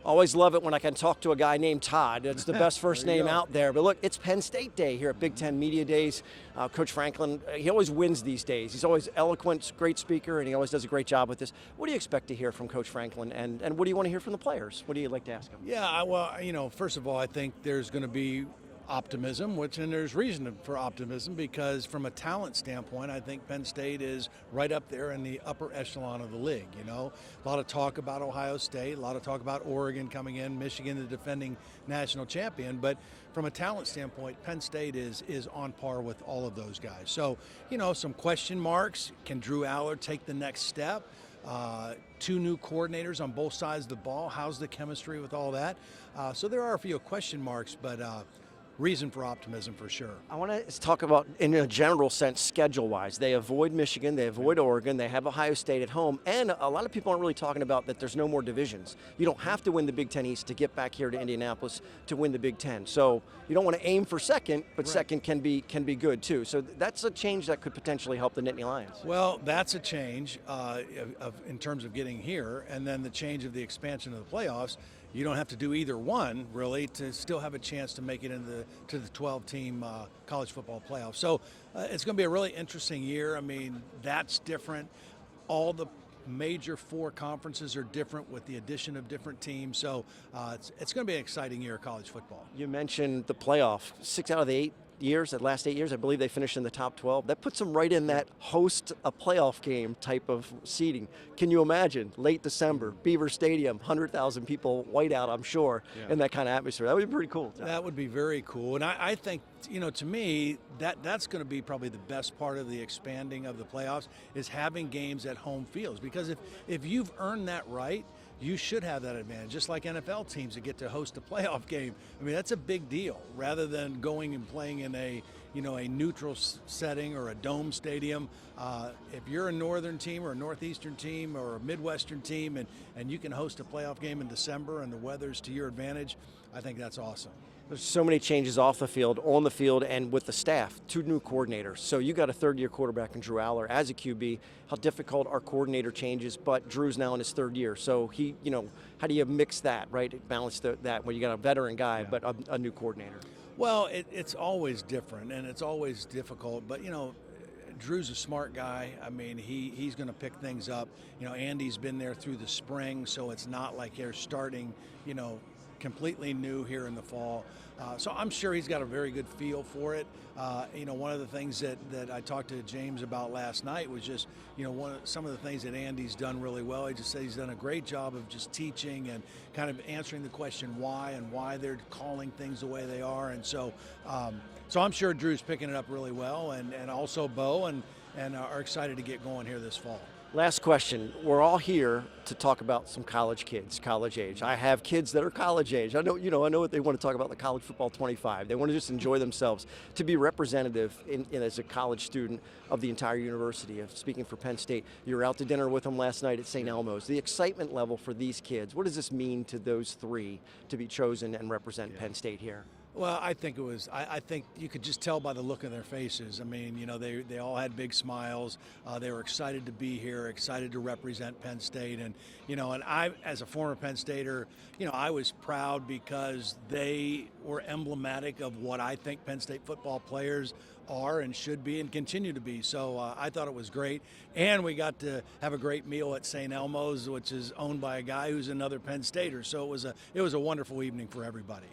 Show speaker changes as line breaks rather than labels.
Always love it when I can talk to a guy named Todd. It's the best first name out there. But look, it's Penn State Day here at Big Ten Media Days. Coach Franklin, he always wins these days. He's always eloquent, great speaker, and he always does a great job with this. What do you expect to hear from Coach Franklin, and what do you want to hear from the players? What do you like to ask him?
Yeah, well, first of all, I think there's going to be optimism, and there's reason for optimism because from a talent standpoint, I think Penn State is right up there in the upper echelon of the league. A lot of talk about Ohio State, a lot of talk about Oregon coming in, Michigan, the defending national champion, but from a talent standpoint, Penn State is on par with all of those guys. So, some question marks. Can Drew Aller take the next step? Two new coordinators on both sides of the ball. How's the chemistry with all that? So there are a few question marks, but reason for optimism for sure.
I want to talk about, in a general sense, schedule-wise. They avoid Michigan, they avoid Oregon, they have Ohio State at home, and a lot of people aren't really talking about that there's no more divisions. You don't have to win the Big Ten East to get back here to Indianapolis to win the Big Ten. So you don't want to aim for second, but second can be good too. So that's a change that could potentially help the Nittany Lions.
Well, that's a change in terms of getting here, and then the change of the expansion of the playoffs. You don't have to do either one, really, to still have a chance to make it into the 12-team college football playoff. So it's going to be a really interesting year. I mean, that's different. All the major four conferences are different with the addition of different teams. So it's going to be an exciting year of college football.
You mentioned the playoff. 6 out of the 8 years, the last 8 years, I believe they finished in the top 12. That puts them right in that host a playoff game type of seeding. Can you imagine late December, Beaver Stadium, 100,000 people, whiteout, I'm sure, in that kind of atmosphere? That would be pretty cool.
That would be very cool. And I think, to me, that's going to be probably the best part of the expanding of the playoffs is having games at home fields. Because if you've earned that right, you should have that advantage, just like NFL teams that get to host a playoff game. I mean, that's a big deal, rather than going and playing in a neutral setting or a dome stadium. If you're a northern team or a northeastern team or a midwestern team and you can host a playoff game in December and the weather's to your advantage, I think that's awesome.
There's so many changes off the field, on the field, and with the staff. 2 new coordinators. So you got a third-year quarterback in Drew Aller as a QB. How difficult are coordinator changes? But Drew's now in his 3rd year, so he, how do you mix that, right? Balance that when you got a veteran guy, but a new coordinator.
Well, it's always different and it's always difficult, but Drew's a smart guy. I mean, he's going to pick things up. Andy's been there through the spring, so it's not like they're starting, completely new here in the fall. So I'm sure he's got a very good feel for it. One of the things that I talked to James about last night was just, some of the things that Andy's done really well. He just said he's done a great job of just teaching and kind of answering the question why and why they're calling things the way they are. And so I'm sure Drew's picking it up really well, and also Bo, and are excited to get going here this fall.
Last question. We're all here to talk about some college kids, college age. I have kids that are college age. I know what they want to talk about, the college football 25. They want to just enjoy themselves. To be representative as a college student of the entire university, of speaking for Penn State, you were out to dinner with them last night at St. Elmo's. The excitement level for these kids, what does this mean to those 3 to be chosen and represent Penn State here?
Well, I think it was. I think you could just tell by the look of their faces. I mean, they all had big smiles. They were excited to be here, excited to represent Penn State, and I, as a former Penn Stater, I was proud because they were emblematic of what I think Penn State football players are and should be and continue to be. So I thought it was great, and we got to have a great meal at St. Elmo's, which is owned by a guy who's another Penn Stater. So it was a wonderful evening for everybody.